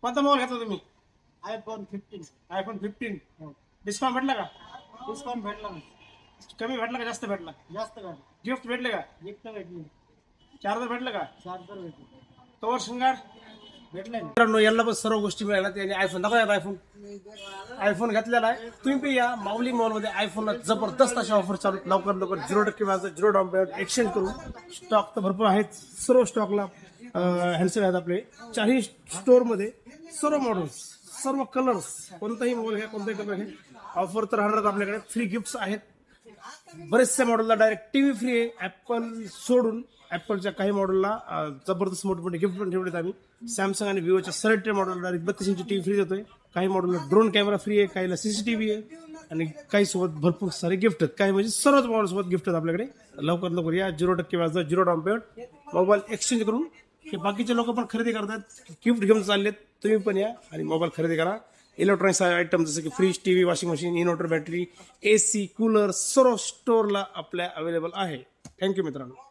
कोणता मोबाईल घेतला तुम्ही? iPhone 15. आयफोन 15. हो. डिस्काउंट भेटला का? डिस्काउंट भेटला ना. कमी भेटला का जास्त भेटला? जास्त भेटला. गिफ्ट भेटले का? गिफ्ट भेटली. चार्जर भेटलं का? चार्जर भेटली. कवर शृंगार भेटले ना. मित्रांनो, याला पण सर्व गोष्टी मिळाल्या. त्याने आयफोन दाखवा. आयफोन घेतलेला आहे. तुम्ही पण या माऊली मॉलमध्ये आयफोनला जबरदस्त अशा ऑफर चालू. लवकर 0% व्याज, 0 डाऊन पेमेंट, एक्सचेंज करून. स्टॉक तर भरपूर आहेत. सर्व स्टॉकला हँडसेट आहेत आपले. चारही स्टोअरमध्ये सर्व मॉडेल्स, सर्व कलर्स, कोणताही मोबाईल घ्या, कोणताही कलर घ्या. ऑफर तर राहणार आपल्याकडे. फ्री गिफ्ट्स आहेत. बरेचशा मॉडेलला डायरेक्ट टीव्ही फ्री आहे. ऍपल सोडून ऍपलच्या काही मॉडेलला जबरदस्त मोठे गिफ्ट पण ठेवलेत आम्ही. सॅमसंग आणि विवोच्या सेलेक्टेड मॉडेल डायरेक्ट 32 इंची टीव्ही फ्री देतोय. काही मॉडेलला ड्रोन कॅमेरा फ्री आहे, काहीला सीसीटीव्ही आहे आणि काही सोबत भरपूर सारे गिफ्ट आहेत. काही म्हणजे सर्वच मॉडेल सोबत गिफ्ट आहेत आपल्याकडे. लवकर या. 0% व्याज, 0 डाऊन पेमेंट, मोबाईल एक्सचेंज करून. हे बाकीचे लोक पण खरेदी करतात, गिफ्ट घेऊन चाललेत. तुम्ही पण या आणि मोबाईल खरेदी करा. इलेक्ट्रॉनिक्स आयटम जसं की fridge, TV, washing machine, inverter, battery, AC, cooler सर्व स्टोअरला आपल्या अवेलेबल आहे. थँक्यू मित्रांनो.